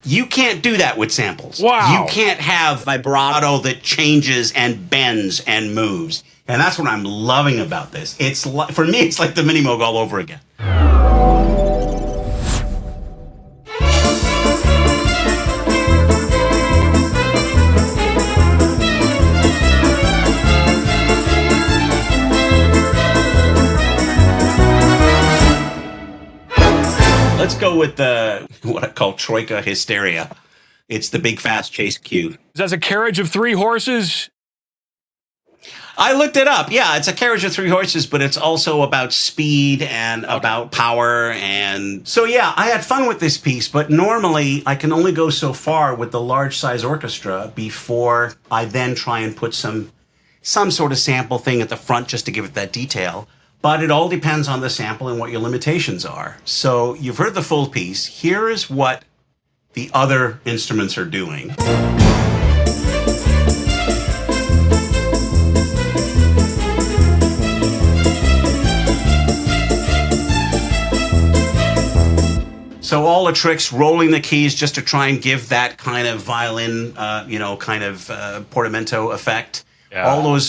You can't do that with samples. Wow. You can't have vibrato that changes and bends and moves. And that's what I'm loving about this. For me, it's like the Mini Moog all over again. Let's go with what I call Troika hysteria. It's the big fast chase cue. That's a carriage of 3 horses. I looked it up. Yeah, it's a carriage of 3 horses, but it's also about speed and about power. And so, yeah, I had fun with this piece, but normally I can only go so far with the large size orchestra before I then try and put some sort of sample thing at the front just to give it that detail. But it all depends on the sample and what your limitations are. So you've heard the full piece. Here is what the other instruments are doing. So all the tricks, rolling the keys just to try and give that kind of violin, portamento effect. Yeah.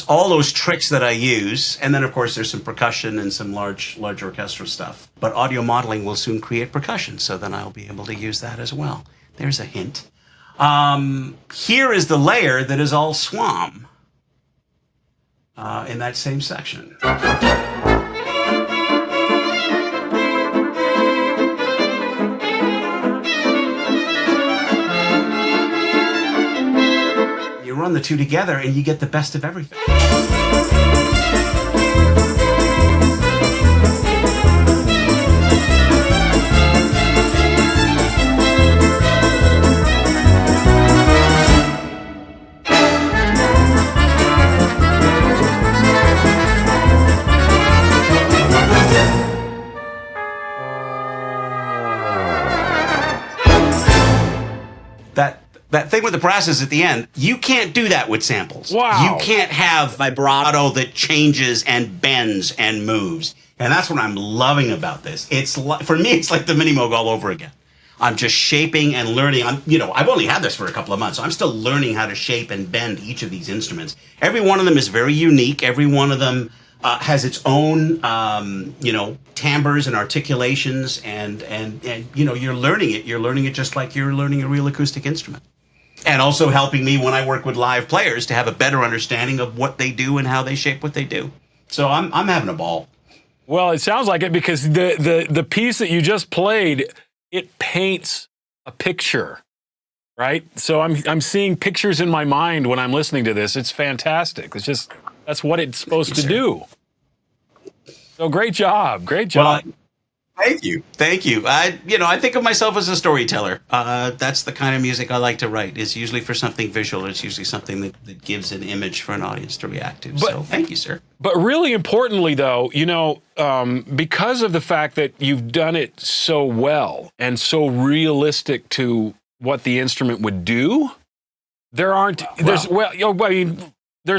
All those tricks that I use, and then of course there's some percussion and some large orchestral stuff. But audio modeling will soon create percussion, so then I'll be able to use that as well. There's a hint. Here is the layer that is all SWAM in that same section. Run the two together and you get the best of everything. That thing with the brasses at the end, you can't do that with samples. Wow. You can't have vibrato that changes and bends and moves. And that's what I'm loving about this. For me, it's like the Mini Moog all over again. I'm just shaping and learning. I've only had this for a couple of months, so I'm still learning how to shape and bend each of these instruments. Every one of them is very unique. Every one of them has its own, timbres and articulations, and you're learning it. You're learning it just like you're learning a real acoustic instrument. And also helping me when I work with live players to have a better understanding of what they do and how they shape what they do. So I'm having a ball. Well, it sounds like it, because the piece that you just played, it paints a picture, right? So I'm seeing pictures in my mind when I'm listening to this. It's fantastic. That's what it's supposed to do. So great job. Great job. Well, Thank you. I think of myself as a storyteller. That's the kind of music I like to write. It's usually for something visual. It's usually something that gives an image for an audience to react to. So thank you, sir. But really importantly, though, because of the fact that you've done it so well and so realistic to what the instrument would do, there's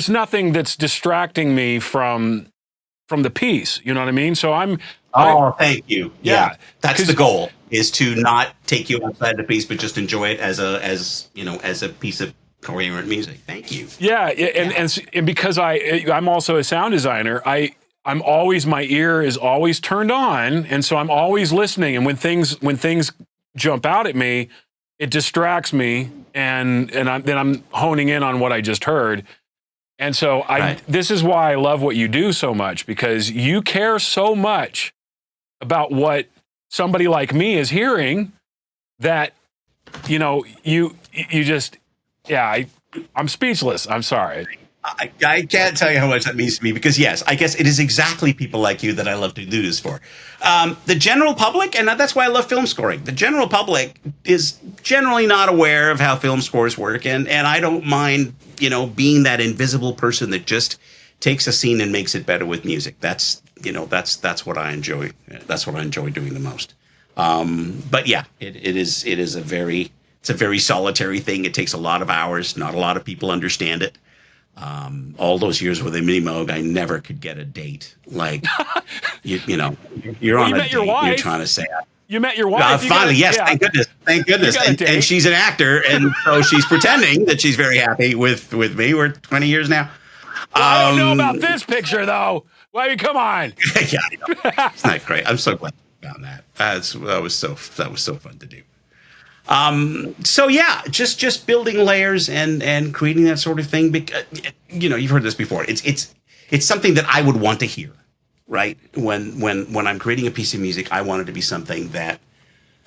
nothing that's distracting me from the piece. You know what I mean? So thank you. Yeah. That's the goal, is to not take you outside the piece, but just enjoy it as a piece of coherent music. Thank you. Yeah. And because I'm also a sound designer, my ear is always turned on. And so I'm always listening. And when things jump out at me, it distracts me. And then I'm honing in on what I just heard. And so this is why I love what you do so much, because you care so much about what somebody like me is hearing that, you just, I'm speechless. I'm sorry. I can't tell you how much that means to me, because yes, I guess it is exactly people like you that I love to do this for. The general public, and that's why I love film scoring. The general public is generally not aware of how film scores work, and I don't mind, being that invisible person that just takes a scene and makes it better with music. That's what I enjoy. That's what I enjoy doing the most. But yeah, it is a very solitary thing. It takes a lot of hours. Not a lot of people understand it. All those years with a Mini Moog, I never could get a date. Like, you're on a date. You're trying to say, You met your wife. Finally, yes, yeah. thank goodness. And she's an actor, and so she's pretending that she's very happy with me. We're 20 years now. Well, I don't know about this picture, though. Well, come on. Yeah, I know. It's not great. I'm so glad you found that. That was so fun to do. So yeah, just building layers and creating that sort of thing. Because, you've heard this before. It's something that I would want to hear, right? When I'm creating a piece of music, I want it to be something that,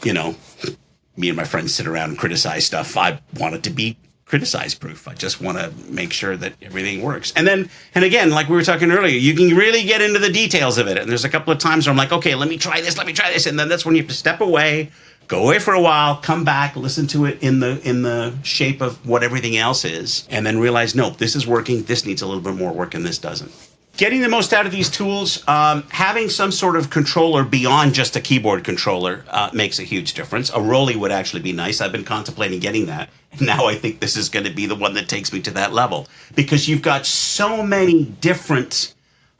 me and my friends sit around and criticize stuff. I want it to be criticize proof. I just want to make sure that everything works. And again, like we were talking earlier, you can really get into the details of it. And there's a couple of times where I'm like, okay, let me try this. And then that's when you have to step away, go away for a while, come back, listen to it in the shape of what everything else is, and then realize, nope, this is working. This needs a little bit more work and this doesn't. Getting the most out of these tools, having some sort of controller beyond just a keyboard controller makes a huge difference. A Rolly would actually be nice. I've been contemplating getting that. And now I think this is going to be the one that takes me to that level, because you've got so many different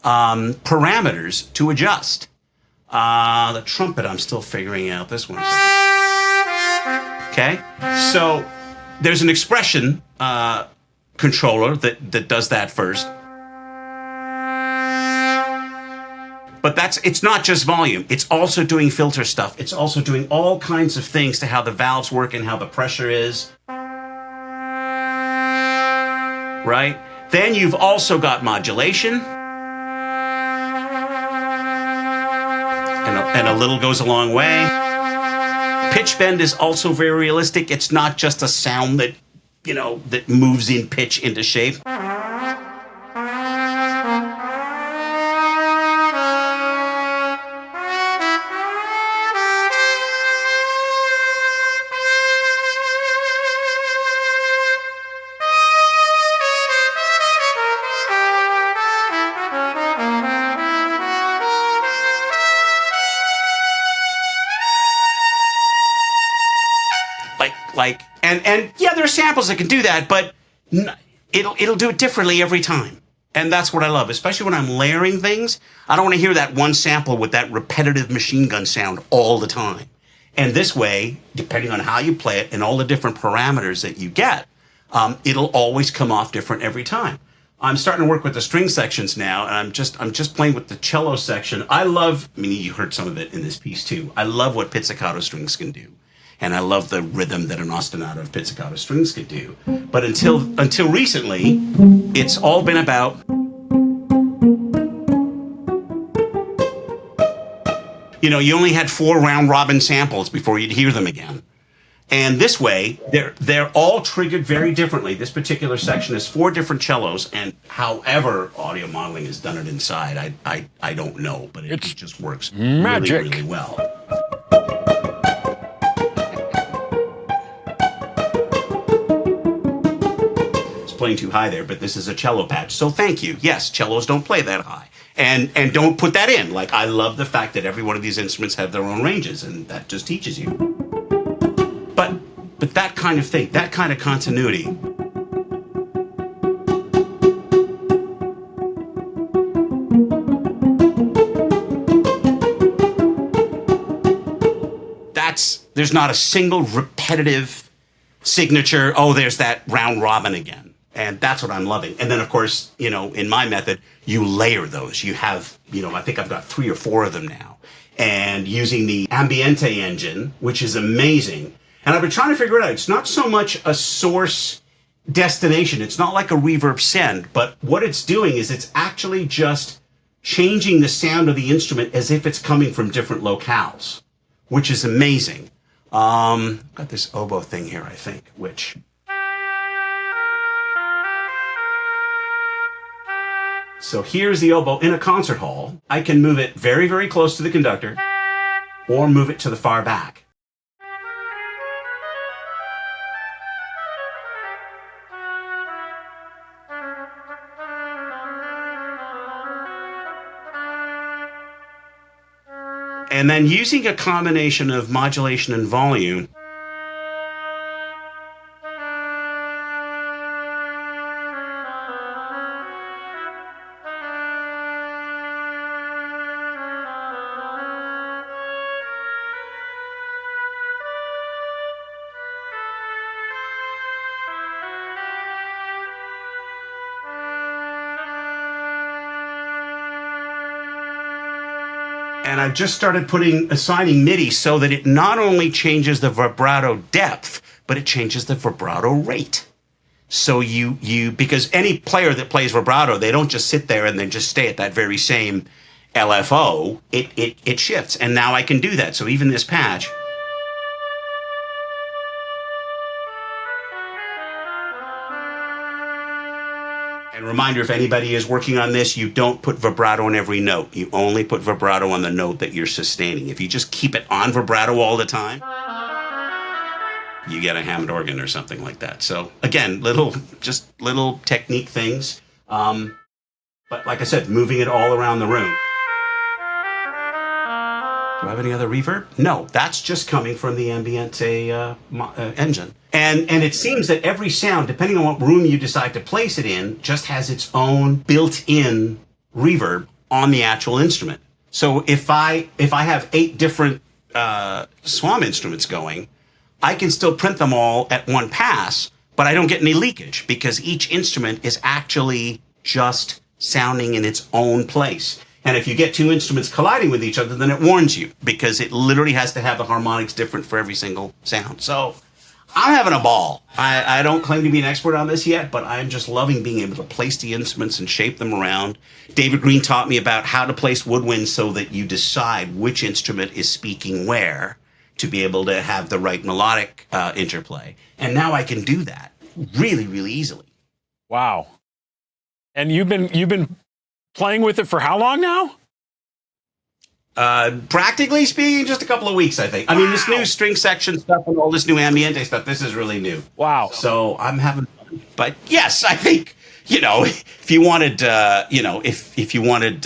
parameters to adjust. The trumpet, I'm still figuring out this one. Okay, so there's an expression controller that does that first. But it's not just volume. It's also doing filter stuff. It's also doing all kinds of things to how the valves work and how the pressure is. Right? Then you've also got modulation. And a little goes a long way. Pitch bend is also very realistic. It's not just a sound that, that moves in pitch into shape. And yeah, there are samples that can do that, but it'll do it differently every time. And that's what I love, especially when I'm layering things. I don't want to hear that one sample with that repetitive machine gun sound all the time. And this way, depending on how you play it and all the different parameters that you get, it'll always come off different every time. I'm starting to work with the string sections now, and I'm just playing with the cello section. You heard some of it in this piece too. I love what pizzicato strings can do. And I love the rhythm that an ostinato of pizzicato strings could do. But until recently, it's all been about you only had 4 round robin samples before you'd hear them again. And this way, they're all triggered very differently. This particular section is 4 different cellos, and however audio modeling has done it inside, I don't know, but it just works magic. really, really well. Playing too high there, but this is a cello patch, so thank you. Yes, cellos don't play that high, and don't put that in. Like, I love the fact that every one of these instruments have their own ranges, and that just teaches you. But that kind of thing, that kind of continuity, there's not a single repetitive signature. Oh, there's that round robin again. And that's what I'm loving. And then, of course, in my method, you layer those. You have, I think I've got 3 or 4 of them now. And using the ambiente engine, which is amazing. And I've been trying to figure it out. It's not so much a source destination. It's not like a reverb send. But what it's doing is it's actually just changing the sound of the instrument as if it's coming from different locales, which is amazing. Got this oboe thing here, I think, which... So here's the oboe in a concert hall. I can move it very, very close to the conductor or move it to the far back. And then using a combination of modulation and volume, And I've just started assigning MIDI so that it not only changes the vibrato depth, but it changes the vibrato rate. So because any player that plays vibrato, they don't just sit there and then just stay at that very same LFO. It shifts. And now I can do that. So even this patch. And reminder, if anybody is working on this, you don't put vibrato on every note. You only put vibrato on the note that you're sustaining. If you just keep it on vibrato all the time, you get a Hammond organ or something like that. So again, little technique things. But like I said, moving it all around the room. Do I have any other reverb? No, that's just coming from the ambiente engine. And it seems that every sound, depending on what room you decide to place it in, just has its own built-in reverb on the actual instrument. So if I have 8 different SWAM instruments going, I can still print them all at one pass, but I don't get any leakage because each instrument is actually just sounding in its own place. And if you get 2 instruments colliding with each other, then it warns you because it literally has to have the harmonics different for every single sound. So I'm having a ball. I don't claim to be an expert on this yet, but I'm just loving being able to place the instruments and shape them around. David Green taught me about how to place woodwinds so that you decide which instrument is speaking where to be able to have the right melodic interplay. And now I can do that really, really easily. Wow. And you've been playing with it for how long now? Practically speaking, just a couple of weeks, I think. I mean, this new string section stuff and all this new ambiente stuff, this is really new. Wow. So I'm having fun. But yes, I think, if you wanted, if you wanted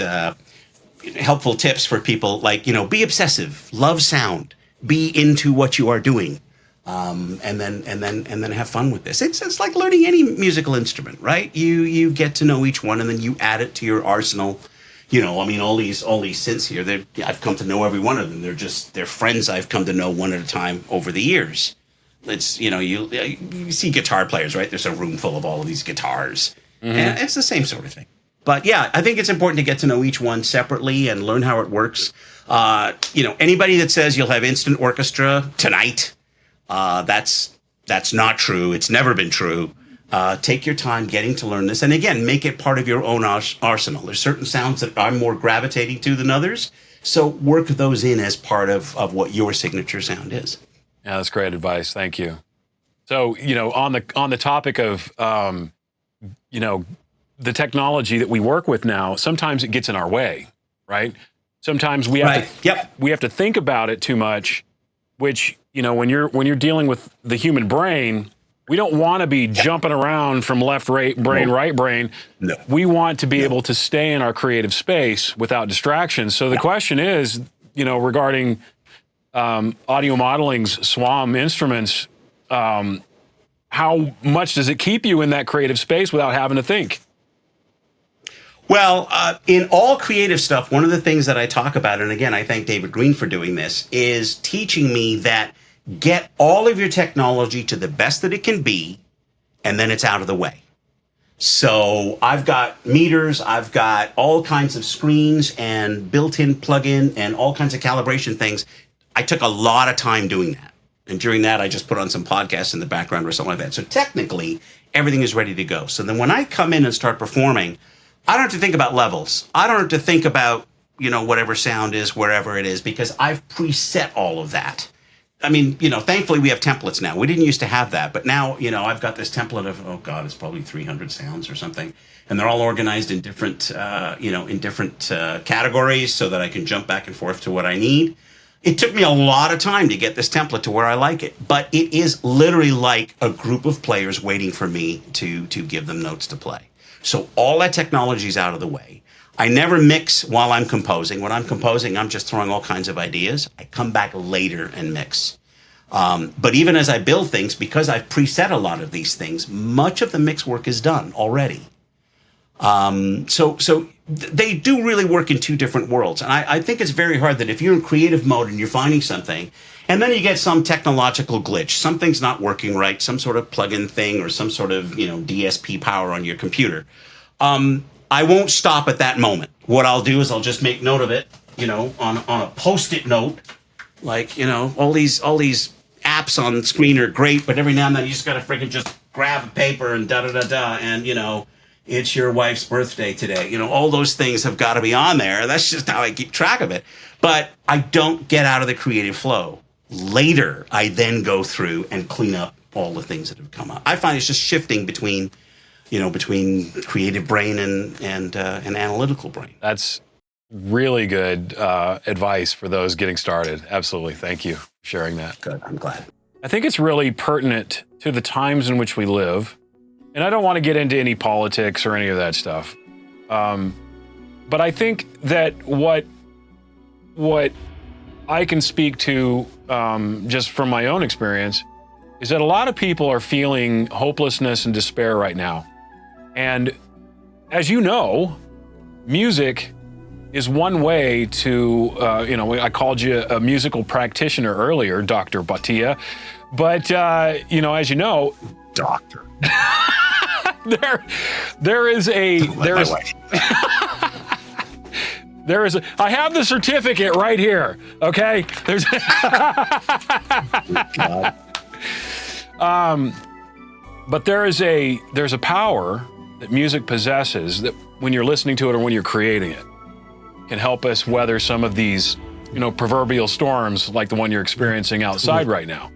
helpful tips for people, like, be obsessive, love sound, be into what you are doing. And then have fun with this. It's like learning any musical instrument, right? You get to know each one, and then you add it to your arsenal. All these synths here. I've come to know every one of them. They're friends I've come to know one at a time over the years. It's you see guitar players, right? There's a room full of all of these guitars, and it's the same sort of thing. But yeah, I think it's important to get to know each one separately and learn how it works. Anybody that says you'll have instant orchestra tonight. That's not true. It's never been true. Take your time getting to learn this. And again, make it part of your own arsenal. There's certain sounds that I'm more gravitating to than others. So work those in as part of what your signature sound is. Yeah, that's great advice. Thank you. So, on the topic of, the technology that we work with now, sometimes it gets in our way, right? Sometimes we have to think about it too much, which, when you're dealing with the human brain, we don't want to be jumping around from left brain, right brain. No. We want to be able to stay in our creative space without distractions. So the question is, regarding audio modeling's SWAM instruments, how much does it keep you in that creative space without having to think? Well, in all creative stuff, one of the things that I talk about, and again, I thank David Green for doing this, is teaching me that get all of your technology to the best that it can be, and then it's out of the way. So I've got meters, I've got all kinds of screens and built-in plug-in and all kinds of calibration things. I took a lot of time doing that. And during that, I just put on some podcasts in the background or something like that. So technically, everything is ready to go. So then when I come in and start performing, I don't have to think about levels. I don't have to think about, whatever sound is, wherever it is, because I've preset all of that. I mean, thankfully we have templates now. We didn't used to have that, but now, I've got this template of, it's probably 300 sounds or something. And they're all organized in different, categories so that I can jump back and forth to what I need. It took me a lot of time to get this template to where I like it, but it is literally like a group of players waiting for me to give them notes to play. So all that technology is out of the way. I never mix while I'm composing. When I'm composing, I'm just throwing all kinds of ideas. I come back later and mix. But even as I build things, because I've preset a lot of these things, much of the mix work is done already. So they do really work in two different worlds. And I think it's very hard that if you're in creative mode and you're finding something, and then you get some technological glitch, something's not working right, some sort of plug-in thing or some sort of, DSP power on your computer. I won't stop at that moment. What I'll do is I'll just make note of it, on a Post-it note. Like, all these apps on the screen are great, but every now and then you just got to freaking just grab a paper and da-da-da-da, and, it's your wife's birthday today. All those things have got to be on there. That's just how I keep track of it. But I don't get out of the creative flow. Later, I then go through and clean up all the things that have come up. I find it's just shifting between creative brain and analytical brain. That's really good advice for those getting started. Absolutely. Thank you for sharing that. Good. I'm glad. I think it's really pertinent to the times in which we live. And I don't want to get into any politics or any of that stuff. But I think that what I can speak to just from my own experience is that a lot of people are feeling hopelessness and despair right now. And as you know, music is one way to, I called you a musical practitioner earlier, Dr. Bhatia. But, as you know, Doctor. There is I have the certificate right here. Okay. But there's a power that music possesses that when you're listening to it or when you're creating it can help us weather some of these, proverbial storms like the one you're experiencing outside right now.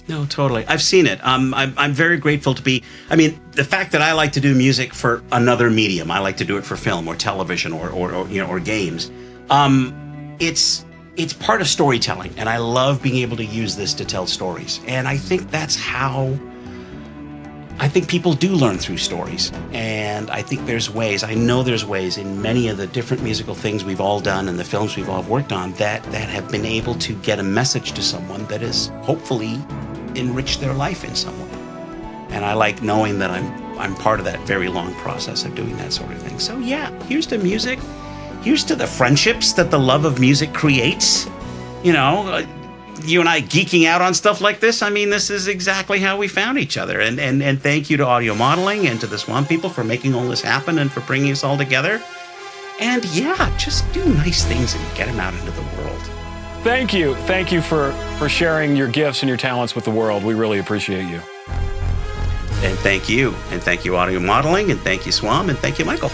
No, totally. I've seen it. I'm very grateful to be. The fact that I like to do music for another medium, I like to do it for film or television or games. It's part of storytelling, and I love being able to use this to tell stories. And I think that's how. I think people do learn through stories, and I think I know there's ways in many of the different musical things we've all done and the films we've all worked on that have been able to get a message to someone that has hopefully enriched their life in some way. And I like knowing that I'm part of that very long process of doing that sort of thing. So yeah, here's to music. Here's to the friendships that the love of music creates. You and I geeking out on stuff like this. This is exactly how we found each other. And thank you to Audio Modeling and to the SWAM people for making all this happen and for bringing us all together. And yeah, just do nice things and get them out into the world. Thank you. Thank you for sharing your gifts and your talents with the world. We really appreciate you. And thank you. And thank you, Audio Modeling. And thank you, SWAM. And thank you, Michael.